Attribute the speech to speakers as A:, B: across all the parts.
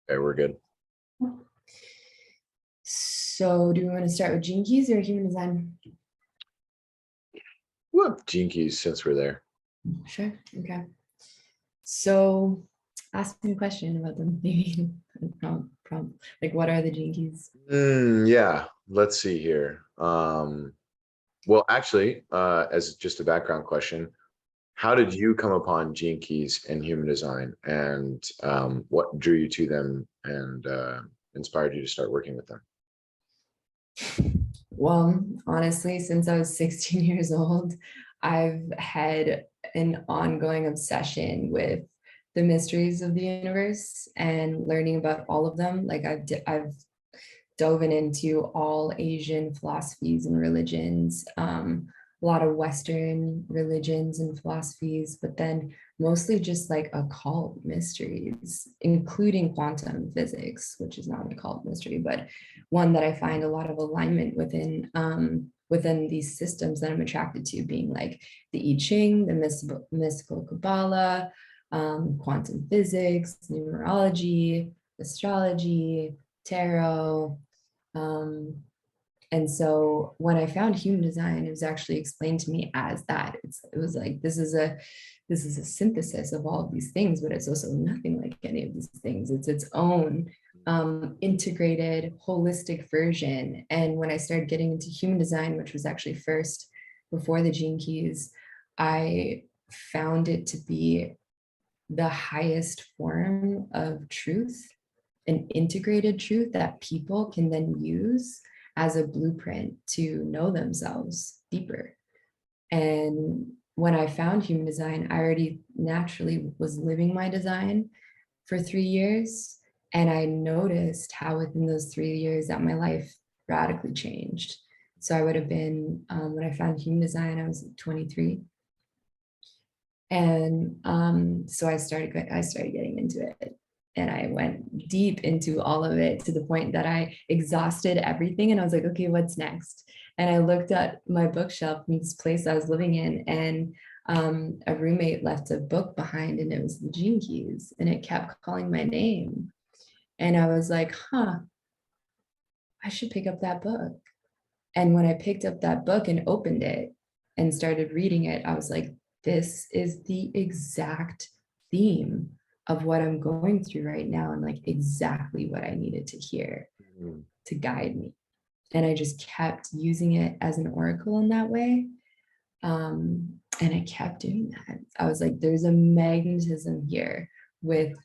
A: Okay, we're good.
B: So do we want to start with Gene Keys or human design?
A: Whoop, Gene Keys, since we're there.
B: Sure. Okay. So ask me a question about them, maybe. Prompt. Like, what are the Gene Keys?
A: Yeah, let's see here. Well, actually, as just a background question, how did you come upon Gene Keys and human design, and what drew you to them and inspired you to start working with them?
B: Well, honestly, since I was 16 years old, I've had an ongoing obsession with the mysteries of the universe and learning about all of them. Like I've dove into all Asian philosophies and religions, a lot of Western religions and philosophies, but then mostly just like occult mysteries, including quantum physics, which is not an occult mystery, but one that I find a lot of alignment within these systems that I'm attracted to, being like the I Ching, the mystical Kabbalah, quantum physics, numerology, astrology, tarot. Um, and so when I found human design, it was actually explained to me as that. It was like this is a synthesis of all of these things, but it's also nothing like any of these things. It's its own integrated, holistic version. And when I started getting into human design, which was actually first before the Gene Keys, I found it to be the highest form of truth, an integrated truth that people can then use as a blueprint to know themselves deeper. And when I found human design, I already naturally was living my design for 3 years. And I noticed how within those 3 years that my life radically changed. So I would have been, when I found human design, I was 23. And so I started getting into it, and I went deep into all of it to the point that I exhausted everything. And I was like, okay, what's next? And I looked at my bookshelf in this place I was living in, and a roommate left a book behind, and it was the Gene Keys, and it kept calling my name. And I was like, huh, I should pick up that book. And when I picked up that book and opened it and started reading it, I was like, this is the exact theme of what I'm going through right now, and like exactly what I needed to hear to guide me. And I just kept using it as an oracle in that way. And I kept doing that. I was like, there's a magnetism here with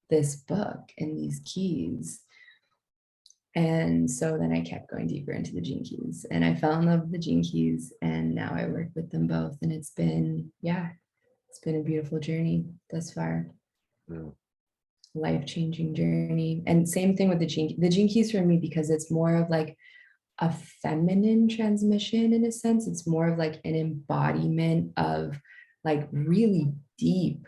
B: this book and these keys. And so then I kept going deeper into the Gene Keys, and I fell in love with the Gene Keys, and now I work with them both. And it's been a beautiful journey thus far.
A: Mm.
B: Life-changing journey. And same thing with the Gene Keys for me, because it's more of like a feminine transmission in a sense. It's more of like an embodiment of like really deep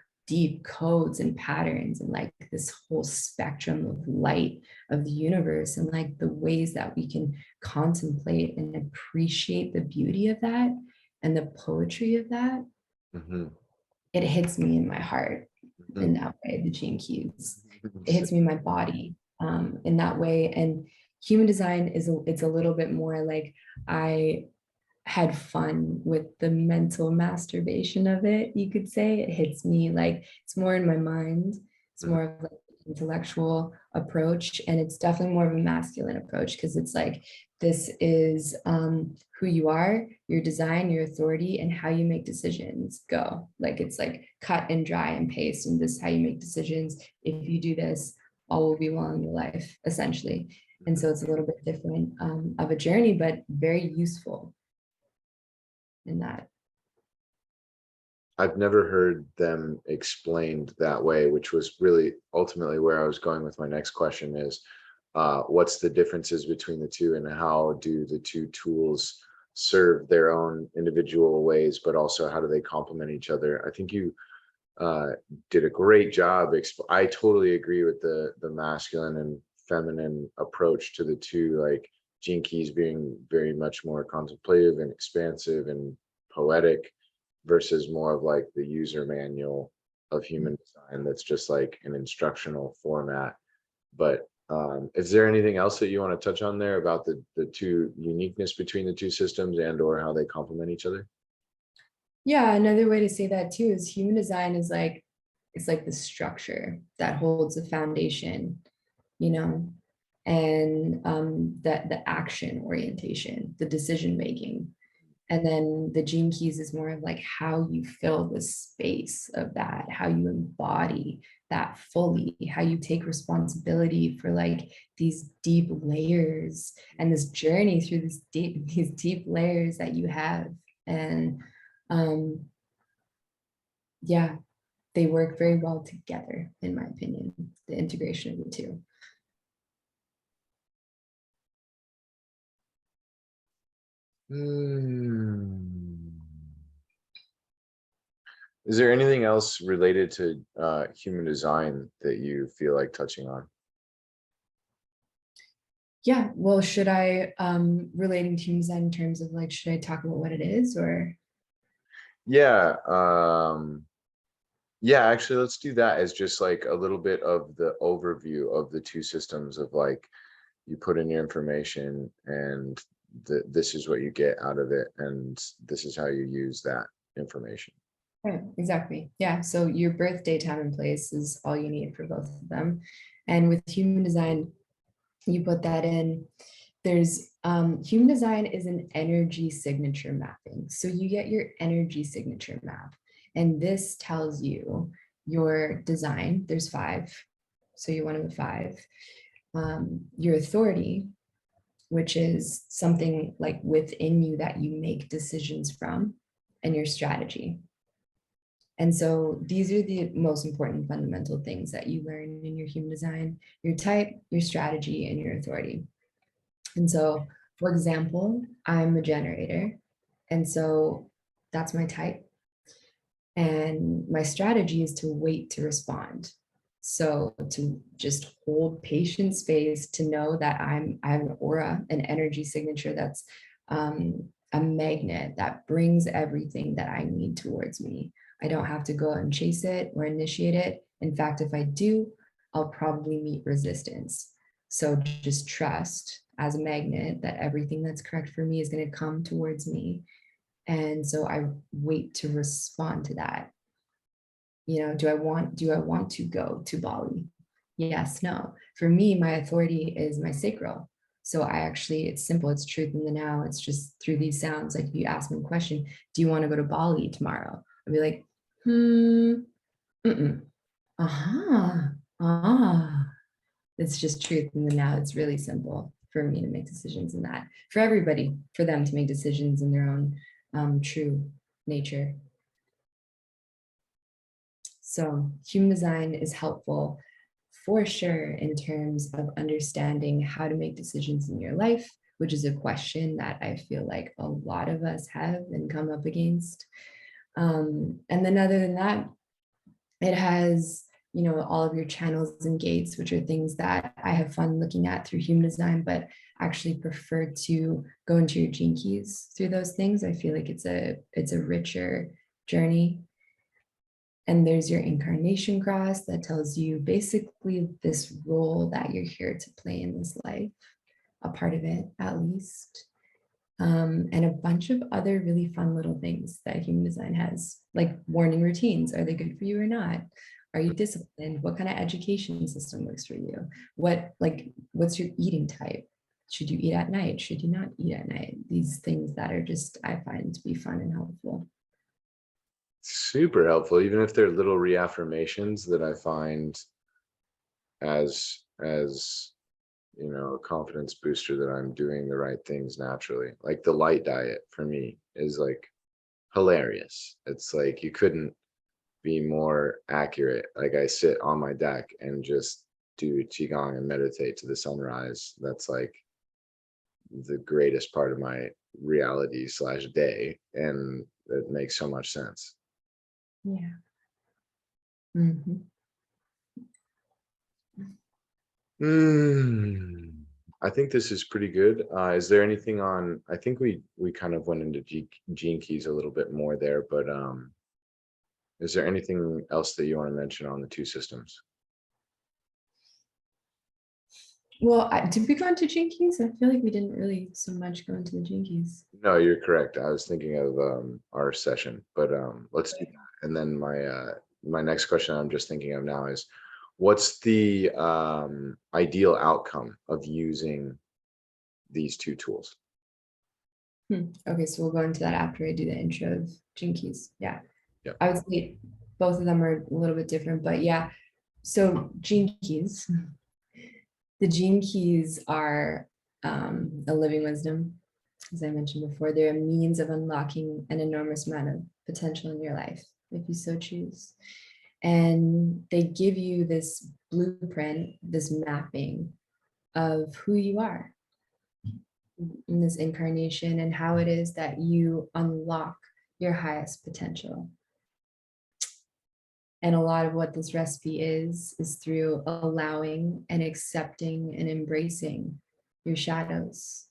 B: codes and patterns, and like this whole spectrum of light of the universe, and like the ways that we can contemplate and appreciate the beauty of that and the poetry of that.
A: Mm-hmm.
B: It hits me in my heart in that way, the Gene Keys. It hits me in my body in that way. And human design it's a little bit more like I had fun with the mental masturbation of it, you could say. It hits me like it's more in my mind. It's more of like an intellectual approach, and it's definitely more of a masculine approach, because it's like this is who you are, your design, your authority, and how you make decisions go. Like it's like cut and dry and paste, and this is how you make decisions. If you do this, all will be well in your life, essentially. And so it's a little bit different of a journey, but very useful in that.
A: I've never heard them explained that way, which was really ultimately where I was going with my next question is, what's the differences between the two, and how do the two tools serve their own individual ways, but also how do they complement each other? I think you did a great job. I totally agree with the masculine and feminine approach to the two, like Gene Keys being very much more contemplative and expansive and poetic, versus more of like the user manual of human design that's just like an instructional format. But is there anything else that you want to touch on there about the two uniqueness between the two systems and or how they complement each other?
B: Yeah, another way to say that too is human design is like, it's like the structure that holds the foundation, you know, and that the action orientation, the decision making. And then the gene keys is more of like how you fill the space of that, how you embody that fully, how you take responsibility for like these deep layers and this journey through these deep layers that you have. And um, yeah, they work very well together, in my opinion, the integration of the two.
A: Hmm. Is there anything else related to human design that you feel like touching on?
B: Yeah, well, should I relating to human design in terms of like, should I talk about what it is or?
A: Yeah, yeah, actually, let's do that as just like a little bit of the overview of the two systems of like you put in your information and this is what you get out of it and this is how you use that information.
B: Right, exactly. Yeah. So your birthday time and place is all you need for both of them. And with human design, you put that in. There's human design is an energy signature mapping. So you get your energy signature map. And this tells you your design. There's five. So you're one of the five. Your authority, which is something like within you that you make decisions from, and your strategy. And so these are the most important fundamental things that you learn in your human design: your type, your strategy, and your authority. And so, for example, I'm a generator. And so that's my type. And my strategy is to wait to respond. So to just hold patient space, to know that I have an aura, an energy signature that's a magnet that brings everything that I need towards me. I don't have to go out and chase it or initiate it. In fact, if I do, I'll probably meet resistance. So just trust as a magnet that everything that's correct for me is going to come towards me. And so I wait to respond to that. You know, do I want to go to Bali? Yes, no. For me, my authority is my sacral. So I actually, it's simple, it's truth in the now. It's just through these sounds. Like if you ask me a question, do you want to go to Bali tomorrow? I'll be like, mm-mm, uh-huh, ah. It's just truth in the now. It's really simple for me to make decisions in that. For everybody, for them to make decisions in their own true nature. So human design is helpful for sure in terms of understanding how to make decisions in your life, which is a question that I feel like a lot of us have and come up against. And then other than that, it has, you know, all of your channels and gates, which are things that I have fun looking at through human design, but actually prefer to go into your gene keys through those things. I feel like it's a richer journey. And there's your incarnation cross that tells you basically this role that you're here to play in this life, a part of it at least. And a bunch of other really fun little things that human design has, like morning routines. Are they good for you or not? Are you disciplined? What kind of education system works for you? What's your eating type? Should you eat at night? Should you not eat at night? These things that are just, I find to be fun and helpful.
A: Super helpful, even if they're little reaffirmations that I find as you know, a confidence booster that I'm doing the right things naturally. Like the light diet for me is like hilarious. It's like you couldn't be more accurate. Like I sit on my deck and just do qigong and meditate to the sunrise. That's like the greatest part of my reality slash day, and it makes so much sense.
B: Yeah. Mhm.
A: Mm, I think this is pretty good. Is there anything on? I think we kind of went into gene keys a little bit more there, but is there anything else that you want to mention on the two systems?
B: Well, did we go into Jinkies? I feel like we didn't really so much go into the Jinkies.
A: No, you're correct. I was thinking of our session, but let's do that. And then my next question I'm just thinking of now is, what's the ideal outcome of using these two tools?
B: Okay, so we'll go into that after I do the intro of Jinkies. Yeah.
A: Yep.
B: I would say both of them are a little bit different, but yeah. So Gene Keys, the Gene Keys are a living wisdom. As I mentioned before, they're a means of unlocking an enormous amount of potential in your life, if you so choose. And they give you this blueprint, this mapping of who you are in this incarnation and how it is that you unlock your highest potential. And a lot of what this recipe is through allowing and accepting and embracing your shadows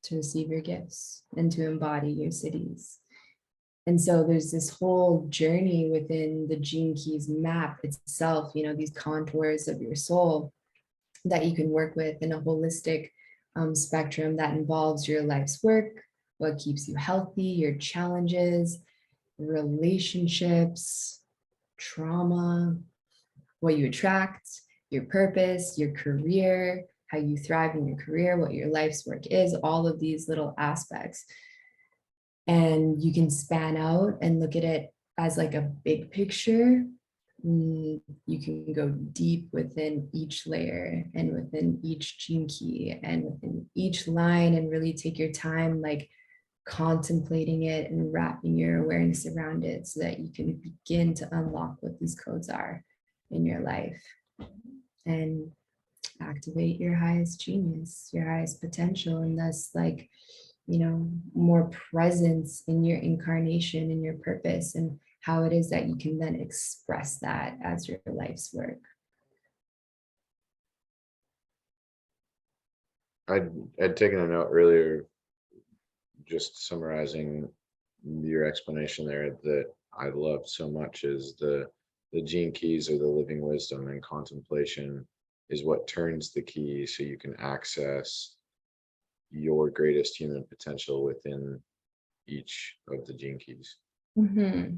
B: to receive your gifts and to embody your cities. And so there's this whole journey within the Gene Keys map itself, these contours of your soul that you can work with in a holistic spectrum that involves your life's work, what keeps you healthy, your challenges, relationships, trauma, what you attract, your purpose, your career, how you thrive in your career, what your life's work is, all of these little aspects. And you can span out and look at it as like a big picture. You can go deep within each layer and within each gene key and within each line and really take your time, like contemplating it and wrapping your awareness around it so that you can begin to unlock what these codes are in your life and activate your highest genius, your highest potential, and thus like, more presence in your incarnation and your purpose and how it is that you can then express that as your life's work.
A: I'd taken a note earlier, just summarizing your explanation there, that I loved so much is the gene keys or the living wisdom, and contemplation is what turns the key so you can access your greatest human potential within each of the gene keys.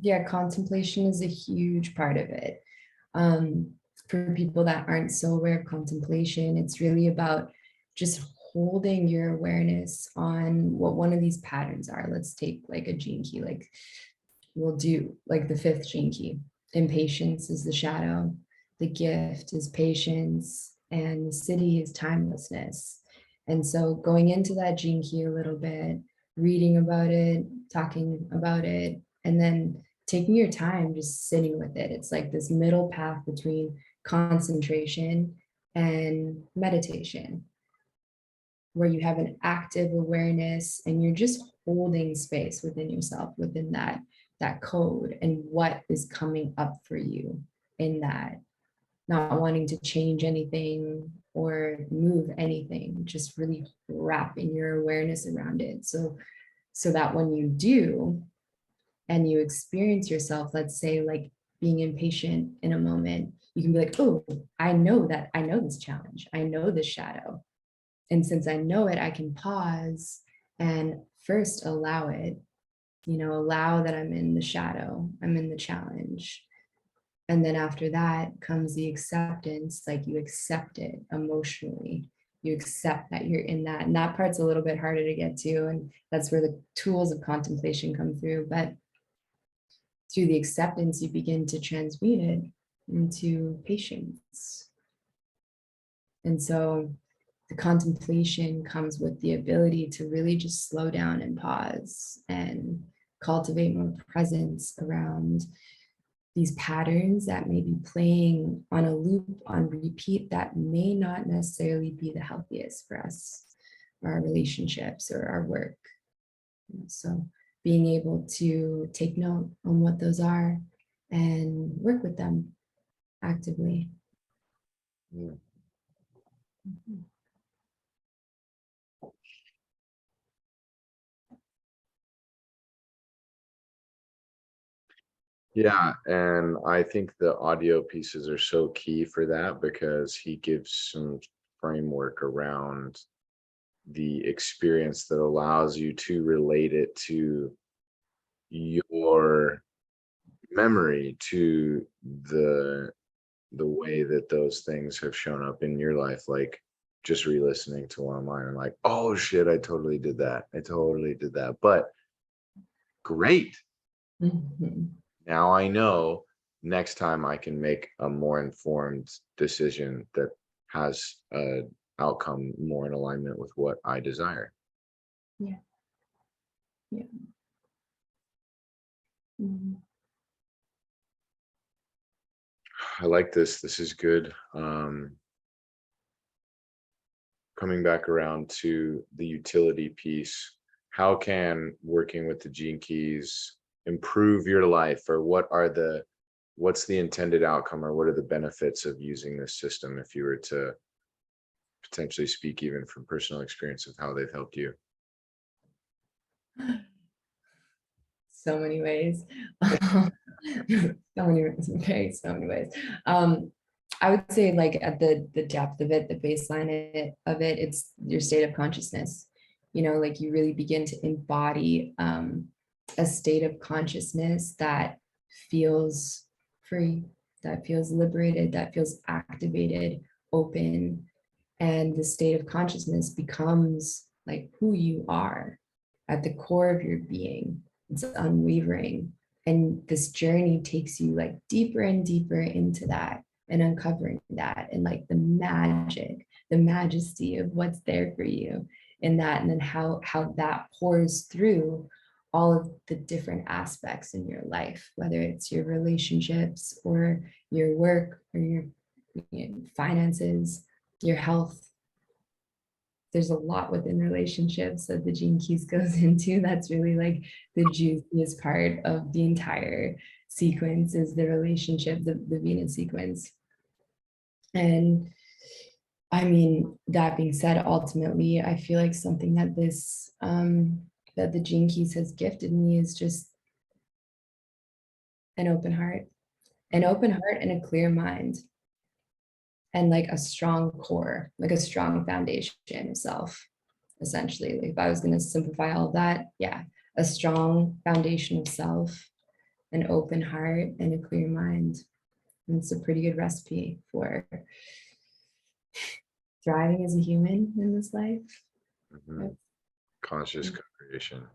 B: Yeah, contemplation is a huge part of it. For people that aren't so aware of contemplation, it's really about just holding your awareness on what one of these patterns are. Let's take like a gene key, like we'll do like the fifth gene key. Impatience is the shadow, the gift is patience, and the city is timelessness. And so going into that gene key a little bit, reading about it, talking about it, and then taking your time just sitting with it. It's like this middle path between concentration and meditation, where you have an active awareness and you're just holding space within yourself, within that code and what is coming up for you in that, not wanting to change anything or move anything, just really wrapping your awareness around it. So that when you do and you experience yourself, let's say like being impatient in a moment, you can be like, oh, I know this challenge. I know this shadow. And since I know it, I can pause and first allow it, allow that I'm in the shadow, I'm in the challenge. And then after that comes the acceptance, like you accept it emotionally. You accept that you're in that. And that part's a little bit harder to get to. And that's where the tools of contemplation come through. But through the acceptance, you begin to transmute it into patience. And so the contemplation comes with the ability to really just slow down and pause and cultivate more presence around these patterns that may be playing on a loop, on repeat, that may not necessarily be the healthiest for us, our relationships or our work. So being able to take note on what those are and work with them actively.
A: Yeah.
B: Mhm.
A: Yeah, and I think the audio pieces are so key for that because he gives some framework around the experience that allows you to relate it to your memory, to the way that those things have shown up in your life. Like just re-listening to one of mine, I'm like, oh shit, I totally did that. I totally did that. But great.
B: Mhm.
A: Now I know next time I can make a more informed decision that has a outcome more in alignment with what I desire.
B: Yeah. Yeah. Mhm.
A: I like this. This is good. Coming back around to the utility piece, how can working with the gene keys improve your life, or what's the intended outcome, or what are the benefits of using this system if you were to potentially speak even from personal experience of how they've helped you?
B: So many ways. So many, so many ways. Um, I would say like at the depth of it, the baseline of it, it's your state of consciousness. You know, like you really begin to embody a state of consciousness that feels free, that feels liberated, that feels activated, open, and the state of consciousness becomes like who you are at the core of your being. It's unwavering, and this journey takes you like deeper and deeper into that and uncovering that and like the magic, the majesty of what's there for you in that, and then how that pours through all of the different aspects in your life, whether it's your relationships or your work or your finances, your health. There's a lot within relationships that the gene keys goes into. That's really like the juiciest part of the entire sequence is the relationship, the Venus sequence. And I mean, that being said, ultimately, I feel like something that this that the gene keys has gifted me is just an open heart, an open heart and a clear mind, and like a strong core, like a strong foundation of self. Essentially, like if I was going to simplify all of that, yeah, a strong foundation of self, an open heart, and a clear mind. And it's a pretty good recipe for thriving as a human in this life.
A: Mhm. Conscious co-creation.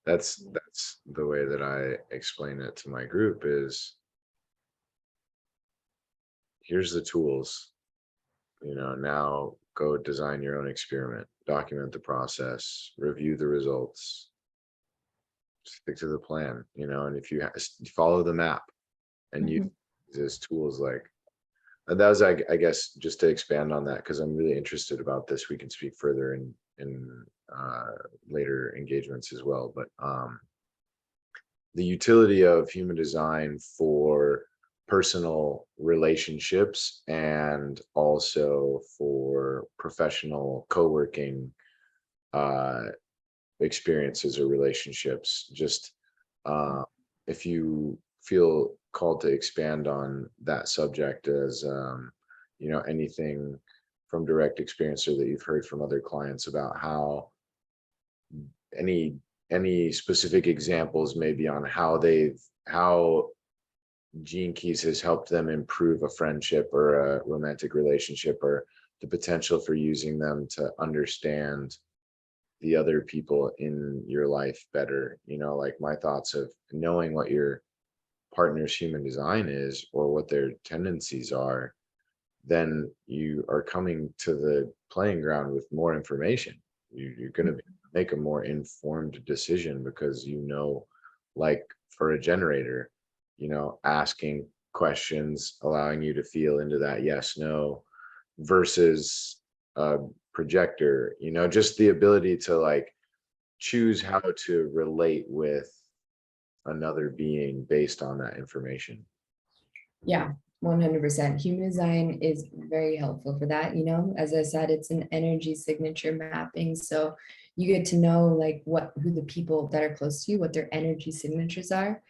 A: That's the way that I explain it to my group is here's the tools, now go design your own experiment, document the process, review the results, stick to the plan, and if you follow the map and use
B: Mhm.
A: these tools like and that was I guess just to expand on that because I'm really interested about this. We can speak further in later engagements as well, but the utility of human design for personal relationships and also for professional co-working uh, experiences or relationships. Just uh, if you feel called to expand on that subject as anything from direct experience or that you've heard from other clients about how any any specific examples maybe on how Gene Keys has helped them improve a friendship or a romantic relationship, or the potential for using them to understand the other people in your life better. Like my thoughts of knowing what your partner's human design is or what their tendencies are, then you are coming to the playing ground with more information. You're going to make a more informed decision because like for a generator, asking questions, allowing you to feel into that yes, no, versus a projector, just the ability to like choose how to relate with another being based on that information.
B: Yeah, 100%. Human design is very helpful for that. You know, as I said, it's an energy signature mapping. So you get to know like who the people that are close to you, what their energy signatures are.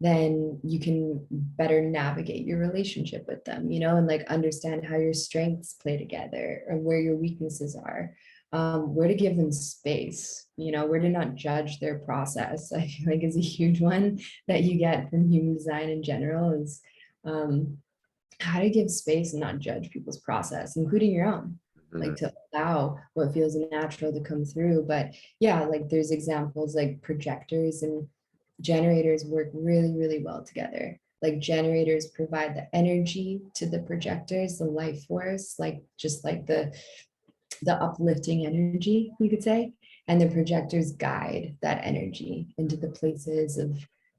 B: then you can better navigate your relationship with them, and like understand how your strengths play together and where your weaknesses are, where to give them space, where to not judge their process. I feel like is a huge one that you get from human design in general is um, how to give space and not judge people's process, including your own,
A: Mhm.
B: like to allow what feels natural to come through. But yeah, like there's examples like projectors and generators work really, really well together. Like generators provide the energy to the projectors, the life force, like just like the uplifting energy, you could say. And the projectors guide that energy into the places of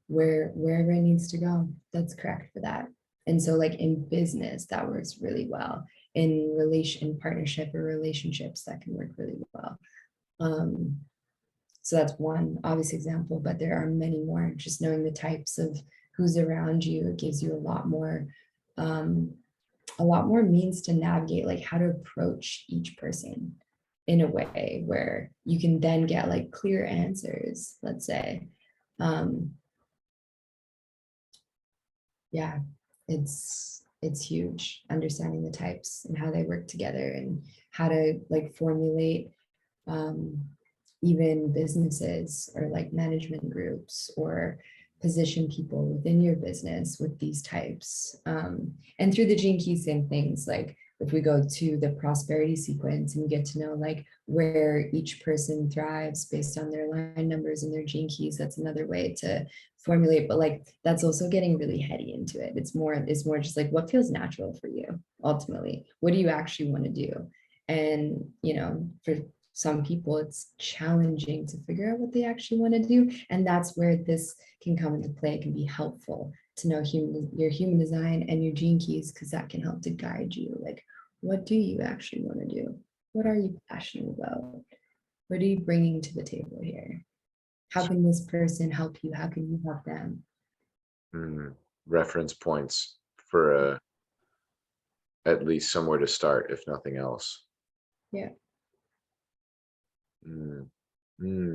B: wherever it needs to go. That's correct for that. And so like in business, that works really well. In partnership or relationships, that can work really well. Um, so that's one obvious example, but there are many more. Just knowing the types of who's around you, it gives you um, a lot more means to navigate like how to approach each person in a way where you can then get like clear answers, let's say. Um, yeah, it's huge understanding the types and how they work together and how to like formulate um, even businesses or like management groups or position people within your business with these types. And through the gene key, same things. Like if we go to the prosperity sequence and you get to know like where each person thrives based on their line numbers and their gene keys, that's another way to formulate. But like that's also getting really heady into it. It's more just like what feels natural for you ultimately. What do you actually want to do? And for some people it's challenging to figure out what they actually want to do, and that's where this can come into play. It can be helpful to know your human design and your gene keys, because that can help to guide you. Like, what do you actually want to do? What are you passionate about? What are you bringing to the table here? How can this person help you? How can you help them?
A: Mm. Reference points for at least somewhere to start, if nothing else.
B: Yeah.
A: Mm. Mm.